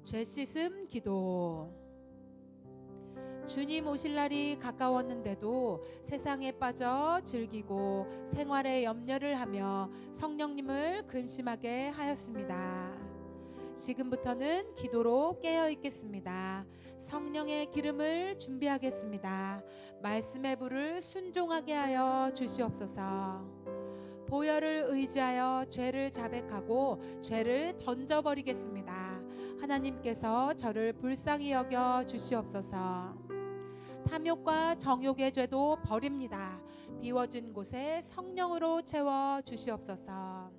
죄 씻음 기도. 주님 오실 날이 가까웠는데도 세상에 빠져 즐기고 생활에 염려를 하며 성령님을 근심하게 하였습니다. 지금부터는 기도로 깨어 있겠습니다. 성령의 기름을 준비하겠습니다. 말씀의 불을 순종하게 하여 주시옵소서. 보혈을 의지하여 죄를 자백하고 죄를 던져버리겠습니다. 하나님께서 저를 불쌍히 여겨 주시옵소서. 탐욕과 정욕의 죄도 버립니다. 비워진 곳에 성령으로 채워 주시옵소서.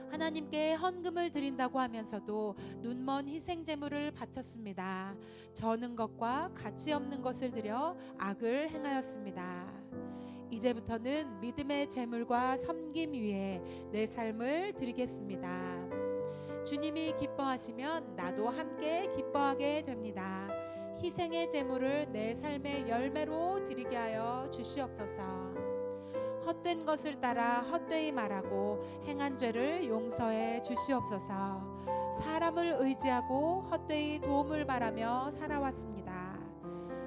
하나님께 헌금을 드린다고 하면서도 눈먼 희생 제물을 바쳤습니다. 저는 것과 가치 없는 것을 드려 악을 행하였습니다. 이제부터는 믿음의 제물과 섬김 위에 내 삶을 드리겠습니다. 주님이 기뻐하시면 나도 함께 기뻐하게 됩니다. 희생의 제물을 내 삶의 열매로 드리게 하여 주시옵소서. 헛된 것을 따라 헛되이 말하고 행한 죄를 용서해 주시옵소서. 사람을 의지하고 헛되이 도움을 바라며 살아왔습니다.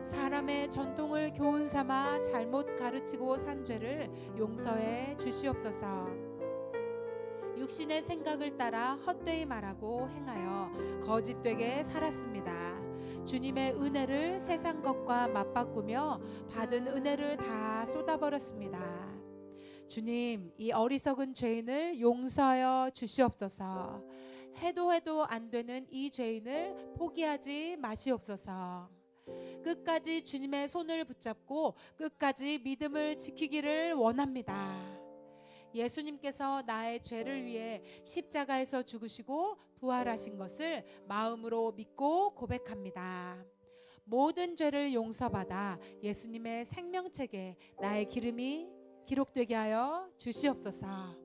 사람의 전통을 교훈 삼아 잘못 가르치고 산 죄를 용서해 주시옵소서. 육신의 생각을 따라 헛되이 말하고 행하여 거짓되게 살았습니다. 주님의 은혜를 세상 것과 맞바꾸며 받은 은혜를 다 쏟아버렸습니다. 주님, 이 어리석은 죄인을 용서하여 주시옵소서. 해도 안 되는 이 죄인을 포기하지 마시옵소서. 끝까지 주님의 손을 붙잡고 끝까지 믿음을 지키기를 원합니다. 예수님께서 나의 죄를 위해 십자가에서 죽으시고 부활하신 것을 마음으로 믿고 고백합니다. 모든 죄를 용서받아 예수님의 생명책에 나의 기름이 기록되게 하여 주시옵소서.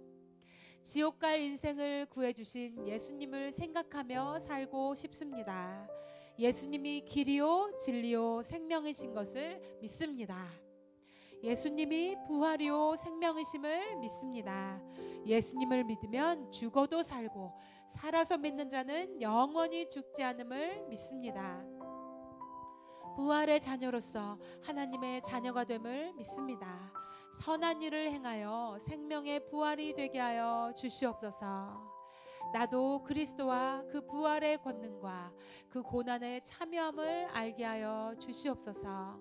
지옥 갈 인생을 구해주신 예수님을 생각하며 살고 싶습니다. 예수님이 길이요 진리요 생명이신 것을 믿습니다. 예수님이 부활이요 생명이심을 믿습니다. 예수님을 믿으면 죽어도 살고 살아서 믿는 자는 영원히 죽지 않음을 믿습니다. 부활의 자녀로서 하나님의 자녀가 됨을 믿습니다. 선한 일을 행하여 생명의 부활이 되게 하여 주시옵소서. 나도 그리스도와 그 부활의 권능과 그 고난의 참여함을 알게 하여 주시옵소서.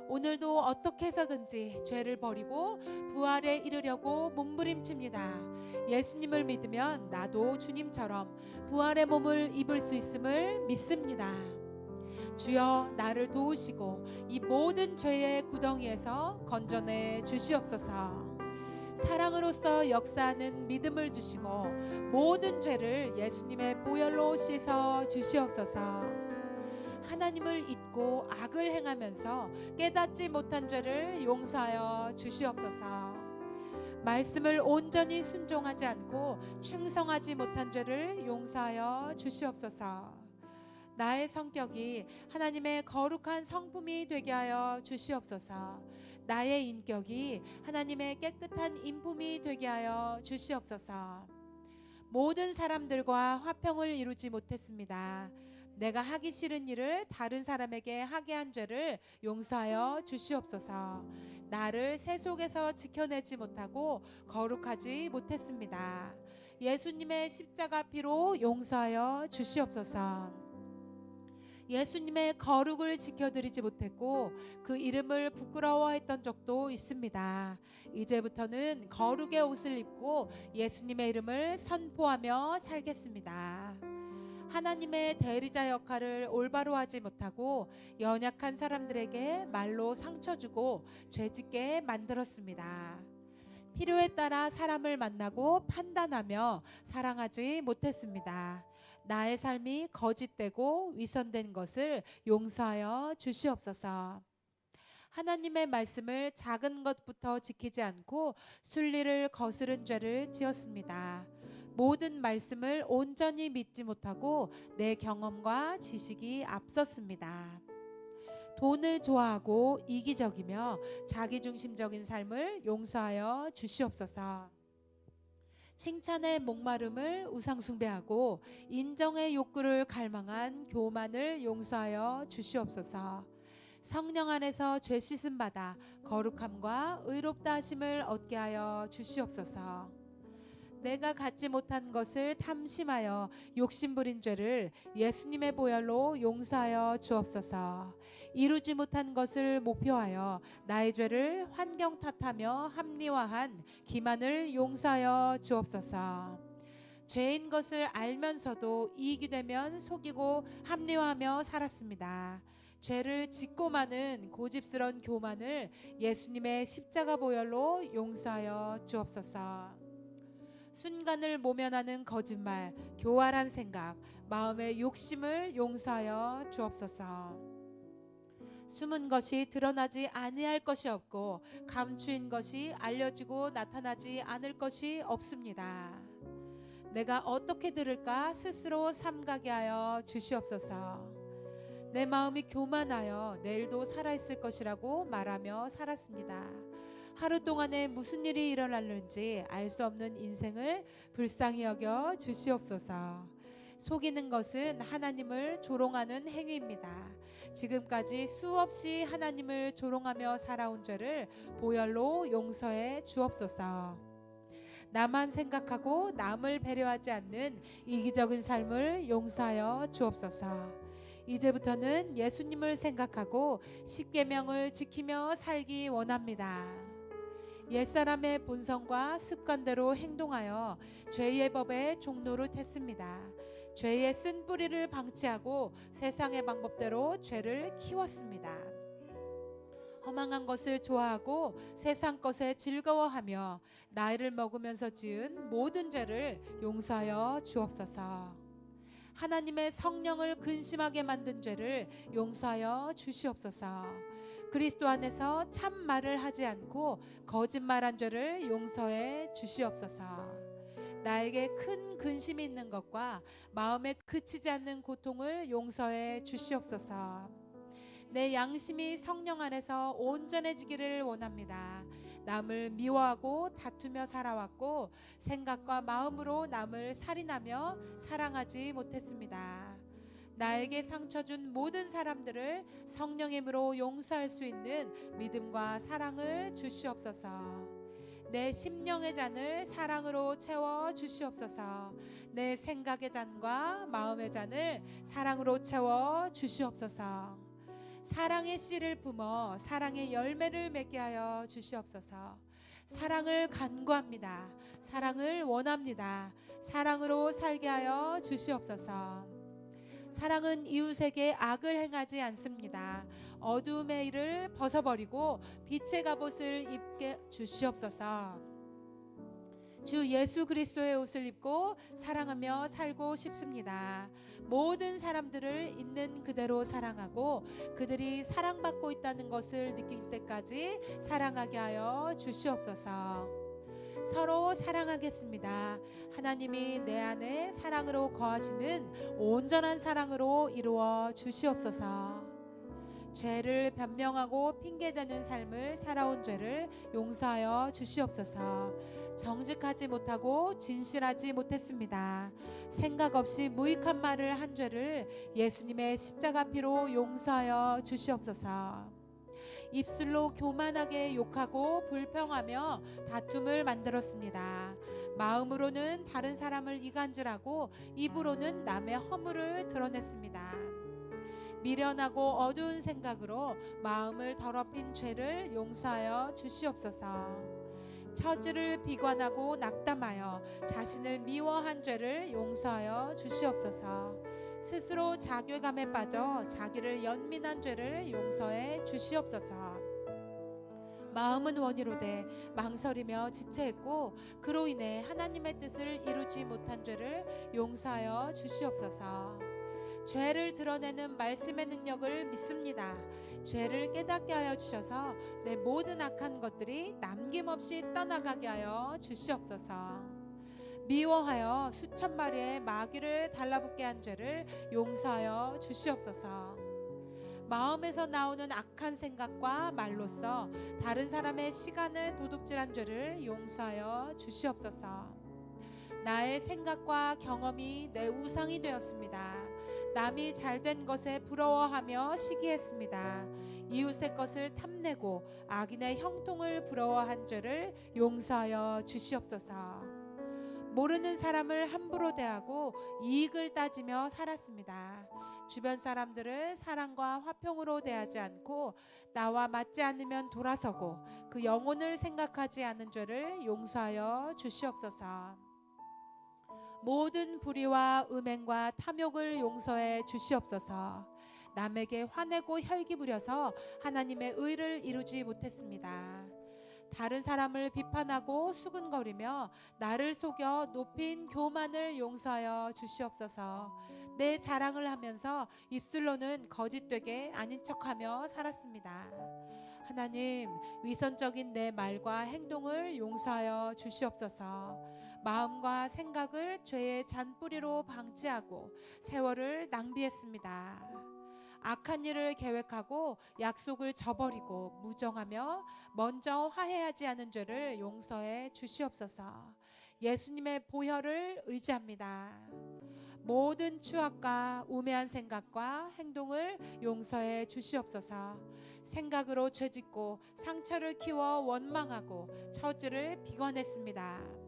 오늘도 어떻게 해서든지 죄를 버리고 부활에 이르려고 몸부림칩니다. 예수님을 믿으면 나도 주님처럼 부활의 몸을 입을 수 있음을 믿습니다. 주여, 나를 도우시고 이 모든 죄의 구덩이에서 건져내 주시옵소서. 사랑으로서 역사하는 믿음을 주시고 모든 죄를 예수님의 보혈로 씻어 주시옵소서. 하나님을 잊고 악을 행하면서 깨닫지 못한 죄를 용서하여 주시옵소서. 말씀을 온전히 순종하지 않고 충성하지 못한 죄를 용서하여 주시옵소서. 나의 성격이 하나님의 거룩한 성품이 되게 하여 주시옵소서. 나의 인격이 하나님의 깨끗한 인품이 되게 하여 주시옵소서. 모든 사람들과 화평을 이루지 못했습니다. 내가 하기 싫은 일을 다른 사람에게 하게 한 죄를 용서하여 주시옵소서. 나를 세 속에서 지켜내지 못하고 거룩하지 못했습니다. 예수님의 십자가 피로 용서하여 주시옵소서. 예수님의 거룩을 지켜드리지 못했고 그 이름을 부끄러워했던 적도 있습니다. 이제부터는 거룩의 옷을 입고 예수님의 이름을 선포하며 살겠습니다. 하나님의 대리자 역할을 올바로 하지 못하고 연약한 사람들에게 말로 상처 주고 죄짓게 만들었습니다. 필요에 따라 사람을 만나고 판단하며 사랑하지 못했습니다. 나의 삶이 거짓되고 위선된 것을 용서하여 주시옵소서. 하나님의 말씀을 작은 것부터 지키지 않고 순리를 거스른 죄를 지었습니다. 모든 말씀을 온전히 믿지 못하고 내 경험과 지식이 앞섰습니다. 돈을 좋아하고 이기적이며 자기중심적인 삶을 용서하여 주시옵소서. 칭찬의 목마름을 우상숭배하고 인정의 욕구를 갈망한 교만을 용서하여 주시옵소서. 성령 안에서 죄 씻음 받아 거룩함과 의롭다 하심을 얻게 하여 주시옵소서. 내가 갖지 못한 것을 탐심하여 욕심부린 죄를 예수님의 보혈로 용서하여 주옵소서. 이루지 못한 것을 목표하여 나의 죄를 환경 탓하며 합리화한 기만을 용서하여 주옵소서. 죄인 것을 알면서도 이익이 되면 속이고 합리화하며 살았습니다. 죄를 짓고 마는 고집스런 교만을 예수님의 십자가 보혈로 용서하여 주옵소서. 순간을 모면하는 거짓말, 교활한 생각, 마음의 욕심을 용서하여 주옵소서. 숨은 것이 드러나지 아니할 것이 없고 감추인 것이 알려지고 나타나지 않을 것이 없습니다. 내가 어떻게 들을까 스스로 삼가게 하여 주시옵소서. 내 마음이 교만하여 내일도 살아있을 것이라고 말하며 살았습니다. 하루 동안에 무슨 일이 일어날는지 알 수 없는 인생을 불쌍히 여겨 주시옵소서. 속이는 것은 하나님을 조롱하는 행위입니다. 지금까지 수없이 하나님을 조롱하며 살아온 죄를 보혈로 용서해 주옵소서. 나만 생각하고 남을 배려하지 않는 이기적인 삶을 용서하여 주옵소서. 이제부터는 예수님을 생각하고 십계명을 지키며 살기 원합니다. 옛사람의 본성과 습관대로 행동하여 죄의 법에 종노를 텄습니다. 죄의 쓴 뿌리를 방치하고 세상의 방법대로 죄를 키웠습니다. 허망한 것을 좋아하고 세상 것에 즐거워하며 나이를 먹으면서 지은 모든 죄를 용서하여 주옵소서. 하나님의 성령을 근심하게 만든 죄를 용서하여 주시옵소서. 그리스도 안에서 참 말을 하지 않고 거짓말한 죄를 용서해 주시옵소서. 나에게 큰 근심이 있는 것과 마음에 그치지 않는 고통을 용서해 주시옵소서. 내 양심이 성령 안에서 온전해지기를 원합니다. 남을 미워하고 다투며 살아왔고 생각과 마음으로 남을 살인하며 사랑하지 못했습니다. 나에게 상처 준 모든 사람들을 성령의 힘으로 용서할 수 있는 믿음과 사랑을 주시옵소서. 내 심령의 잔을 사랑으로 채워 주시옵소서. 내 생각의 잔과 마음의 잔을 사랑으로 채워 주시옵소서. 사랑의 씨를 품어 사랑의 열매를 맺게 하여 주시옵소서. 사랑을 간구합니다. 사랑을 원합니다. 사랑으로 살게 하여 주시옵소서. 사랑은 이웃에게 악을 행하지 않습니다. 어두움의 일을 벗어버리고 빛의 갑옷을 입게 주시옵소서. 주 예수 그리스도의 옷을 입고 사랑하며 살고 싶습니다. 모든 사람들을 있는 그대로 사랑하고 그들이 사랑받고 있다는 것을 느낄 때까지 사랑하게 하여 주시옵소서. 서로 사랑하겠습니다. 하나님이 내 안에 사랑으로 거하시는 온전한 사랑으로 이루어 주시옵소서. 죄를 변명하고 핑계대는 삶을 살아온 죄를 용서하여 주시옵소서. 정직하지 못하고 진실하지 못했습니다. 생각 없이 무익한 말을 한 죄를 예수님의 십자가 피로 용서하여 주시옵소서. 입술로 교만하게 욕하고 불평하며 다툼을 만들었습니다. 마음으로는 다른 사람을 이간질하고 입으로는 남의 허물을 드러냈습니다. 미련하고 어두운 생각으로 마음을 더럽힌 죄를 용서하여 주시옵소서. 처지를 비관하고 낙담하여 자신을 미워한 죄를 용서하여 주시옵소서. 스스로 자괴감에 빠져 자기를 연민한 죄를 용서해 주시옵소서. 마음은 원이로되 망설이며 지체했고 그로 인해 하나님의 뜻을 이루지 못한 죄를 용서하여 주시옵소서. 죄를 드러내는 말씀의 능력을 믿습니다. 죄를 깨닫게 하여 주셔서 내 모든 악한 것들이 남김없이 떠나가게 하여 주시옵소서. 미워하여 수천 마리의 마귀를 달라붙게 한 죄를 용서하여 주시옵소서. 마음에서 나오는 악한 생각과 말로써 다른 사람의 시간을 도둑질한 죄를 용서하여 주시옵소서. 나의 생각과 경험이 내 우상이 되었습니다. 남이 잘된 것에 부러워하며 시기했습니다. 이웃의 것을 탐내고 악인의 형통을 부러워한 죄를 용서하여 주시옵소서. 모르는 사람을 함부로 대하고 이익을 따지며 살았습니다. 주변 사람들을 사랑과 화평으로 대하지 않고 나와 맞지 않으면 돌아서고 그 영혼을 생각하지 않은 죄를 용서하여 주시옵소서. 모든 불의와 음행과 탐욕을 용서해 주시옵소서. 남에게 화내고 혈기 부려서 하나님의 의를 이루지 못했습니다. 다른 사람을 비판하고 수근거리며 나를 속여 높인 교만을 용서하여 주시옵소서. 내 자랑을 하면서 입술로는 거짓되게 아닌 척하며 살았습니다. 하나님, 위선적인 내 말과 행동을 용서하여 주시옵소서. 마음과 생각을 죄의 잔뿌리로 방치하고 세월을 낭비했습니다. 악한 일을 계획하고 약속을 저버리고 무정하며 먼저 화해하지 않은 죄를 용서해 주시옵소서. 예수님의 보혈을 의지합니다. 모든 추악과 우매한 생각과 행동을 용서해 주시옵소서. 생각으로 죄짓고 상처를 키워 원망하고 처지를 비관했습니다.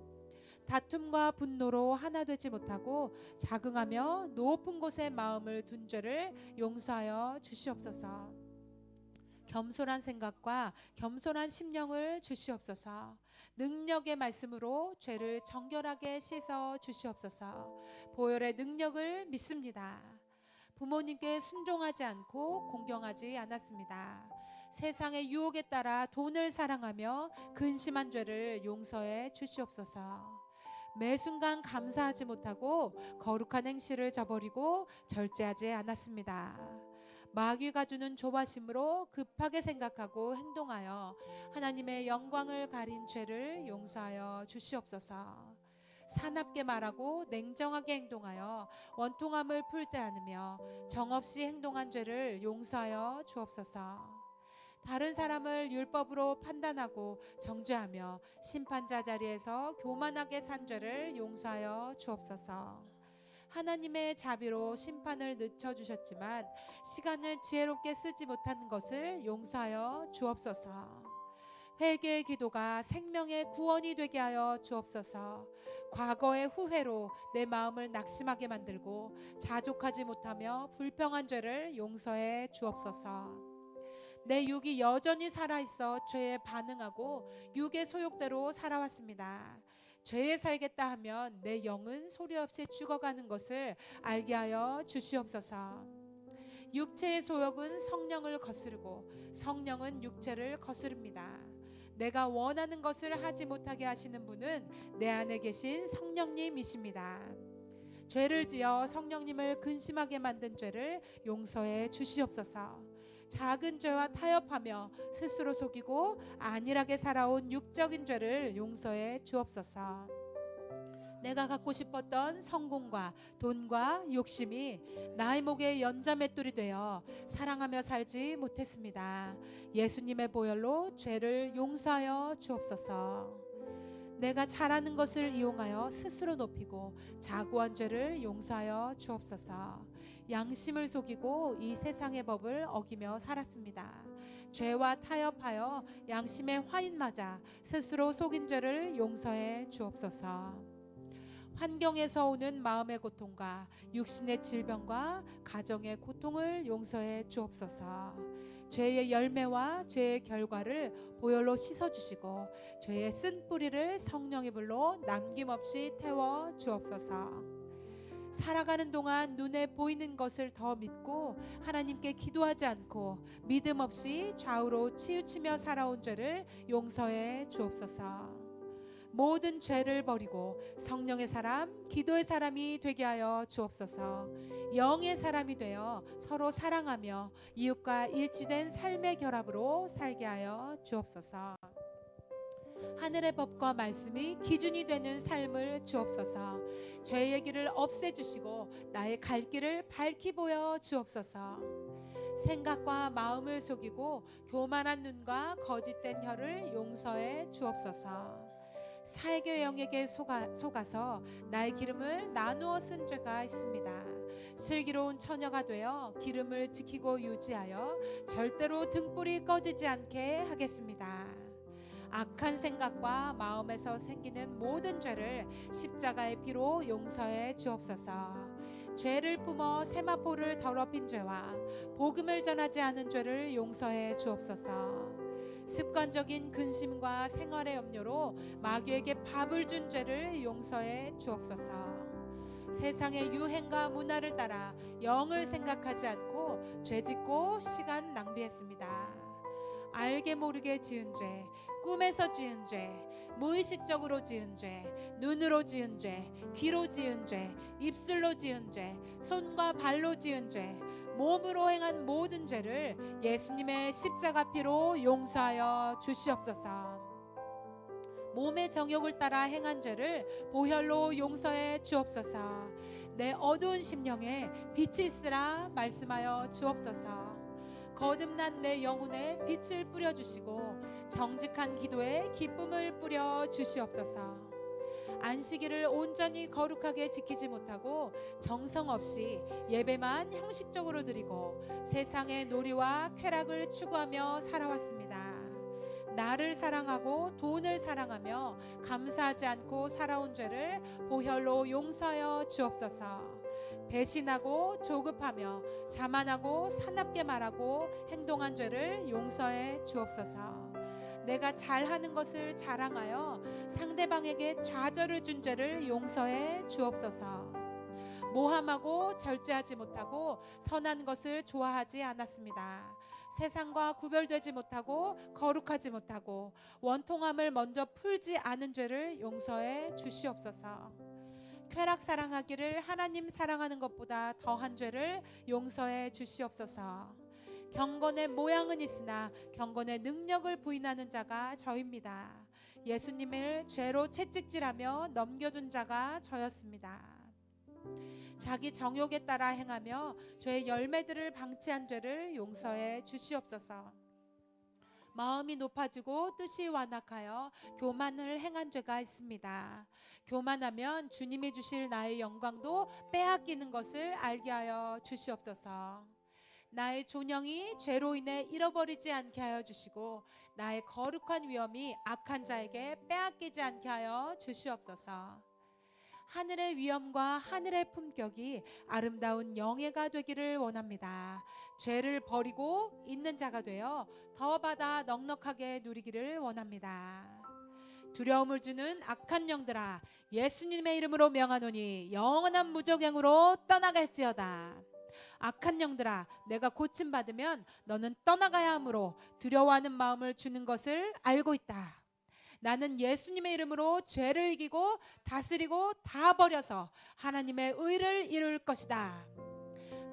다툼과 분노로 하나 되지 못하고 자긍하며 높은 곳에 마음을 둔 죄를 용서하여 주시옵소서. 겸손한 생각과 겸손한 심령을 주시옵소서. 능력의 말씀으로 죄를 정결하게 씻어 주시옵소서. 보혈의 능력을 믿습니다. 부모님께 순종하지 않고 공경하지 않았습니다. 세상의 유혹에 따라 돈을 사랑하며 근심한 죄를 용서해 주시옵소서. 매 순간 감사하지 못하고 거룩한 행실을 저버리고 절제하지 않았습니다. 마귀가 주는 조바심으로 급하게 생각하고 행동하여 하나님의 영광을 가린 죄를 용서하여 주시옵소서. 사납게 말하고 냉정하게 행동하여 원통함을 풀지 않으며 정없이 행동한 죄를 용서하여 주옵소서. 다른 사람을 율법으로 판단하고 정죄하며 심판자 자리에서 교만하게 산 죄를 용서하여 주옵소서. 하나님의 자비로 심판을 늦춰주셨지만 시간을 지혜롭게 쓰지 못하는 것을 용서하여 주옵소서. 회개의 기도가 생명의 구원이 되게 하여 주옵소서. 과거의 후회로 내 마음을 낙심하게 만들고 자족하지 못하며 불평한 죄를 용서해 주옵소서. 내 육이 여전히 살아있어 죄에 반응하고 육의 소욕대로 살아왔습니다. 죄에 살겠다 하면 내 영은 소리 없이 죽어가는 것을 알게 하여 주시옵소서. 육체의 소욕은 성령을 거스르고 성령은 육체를 거스릅니다. 내가 원하는 것을 하지 못하게 하시는 분은 내 안에 계신 성령님이십니다. 죄를 지어 성령님을 근심하게 만든 죄를 용서해 주시옵소서. 작은 죄와 타협하며 스스로 속이고 안일하게 살아온 육적인 죄를 용서해 주옵소서. 내가 갖고 싶었던 성공과 돈과 욕심이 나의 목에 연자맷돌이 되어 사랑하며 살지 못했습니다. 예수님의 보혈로 죄를 용서하여 주옵소서. 내가 잘하는 것을 이용하여 스스로 높이고 자고한 죄를 용서하여 주옵소서. 양심을 속이고 이 세상의 법을 어기며 살았습니다. 죄와 타협하여 양심의 화인 맞아 스스로 속인 죄를 용서해 주옵소서. 환경에서 오는 마음의 고통과 육신의 질병과 가정의 고통을 용서해 주옵소서. 죄의 열매와 죄의 결과를 보혈로 씻어주시고 죄의 쓴 뿌리를 성령의 불로 남김없이 태워 주옵소서. 살아가는 동안 눈에 보이는 것을 더 믿고 하나님께 기도하지 않고 믿음 없이 좌우로 치우치며 살아온 죄를 용서해 주옵소서. 모든 죄를 버리고 성령의 사람, 기도의 사람이 되게 하여 주옵소서. 영의 사람이 되어 서로 사랑하며 이웃과 일치된 삶의 결합으로 살게 하여 주옵소서. 하늘의 법과 말씀이 기준이 되는 삶을 주옵소서. 죄의 길을 없애주시고 나의 갈 길을 밝히 보여 주옵소서. 생각과 마음을 속이고 교만한 눈과 거짓된 혀를 용서해 주옵소서. 살교 영에게 속아서 나의 기름을 나누어 쓴 죄가 있습니다. 슬기로운 처녀가 되어 기름을 지키고 유지하여 절대로 등불이 꺼지지 않게 하겠습니다. 악한 생각과 마음에서 생기는 모든 죄를 십자가의 피로 용서해 주옵소서. 죄를 품어 세마포를 더럽힌 죄와 복음을 전하지 않은 죄를 용서해 주옵소서. 습관적인 근심과 생활의 염려로 마귀에게 밥을 준 죄를 용서해 주옵소서. 세상의 유행과 문화를 따라 영을 생각하지 않고 죄짓고 시간 낭비했습니다. 알게 모르게 지은 죄, 꿈에서 지은 죄, 무의식적으로 지은 죄, 눈으로 지은 죄, 귀로 지은 죄, 입술로 지은 죄, 손과 발로 지은 죄, 몸으로 행한 모든 죄를 예수님의 십자가 피로 용서하여 주시옵소서. 몸의 정욕을 따라 행한 죄를 보혈로 용서해 주옵소서. 내 어두운 심령에 빛이 있으라 말씀하여 주옵소서. 거듭난 내 영혼에 빛을 뿌려주시고 정직한 기도에 기쁨을 뿌려 주시옵소서. 안식일을 온전히 거룩하게 지키지 못하고 정성 없이 예배만 형식적으로 드리고 세상의 놀이와 쾌락을 추구하며 살아왔습니다. 나를 사랑하고 돈을 사랑하며 감사하지 않고 살아온 죄를 보혈로 용서하여 주옵소서. 배신하고 조급하며 자만하고 사납게 말하고 행동한 죄를 용서해 주옵소서. 내가 잘하는 것을 자랑하여 상대방에게 좌절을 준 죄를 용서해 주옵소서. 모함하고 절제하지 못하고 선한 것을 좋아하지 않았습니다. 세상과 구별되지 못하고 거룩하지 못하고 원통함을 먼저 풀지 않은 죄를 용서해 주시옵소서. 쾌락 사랑하기를 하나님 사랑하는 것보다 더한 죄를 용서해 주시옵소서. 경건의 모양은 있으나 경건의 능력을 부인하는 자가 저입니다. 예수님을 죄로 채찍질하며 넘겨준 자가 저였습니다. 자기 정욕에 따라 행하며 죄의 열매들을 방치한 죄를 용서해 주시옵소서. 마음이 높아지고 뜻이 완악하여 교만을 행한 죄가 있습니다. 교만하면 주님이 주실 나의 영광도 빼앗기는 것을 알게 하여 주시옵소서. 나의 존영이 죄로 인해 잃어버리지 않게 하여 주시고 나의 거룩한 위엄이 악한 자에게 빼앗기지 않게 하여 주시옵소서. 하늘의 위엄과 하늘의 품격이 아름다운 영예가 되기를 원합니다. 죄를 버리고 있는 자가 되어 더 받아 넉넉하게 누리기를 원합니다. 두려움을 주는 악한 영들아, 예수님의 이름으로 명하노니 영원한 무적행으로 떠나갈지어다. 악한 영들아, 내가 고침받으면 너는 떠나가야 하므로 두려워하는 마음을 주는 것을 알고 있다. 나는 예수님의 이름으로 죄를 이기고 다스리고 다 버려서 하나님의 의를 이룰 것이다.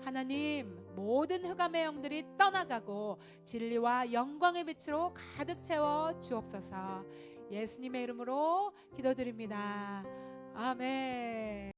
하나님, 모든 흑암의 영들이 떠나가고 진리와 영광의 빛으로 가득 채워 주옵소서. 예수님의 이름으로 기도드립니다. 아멘.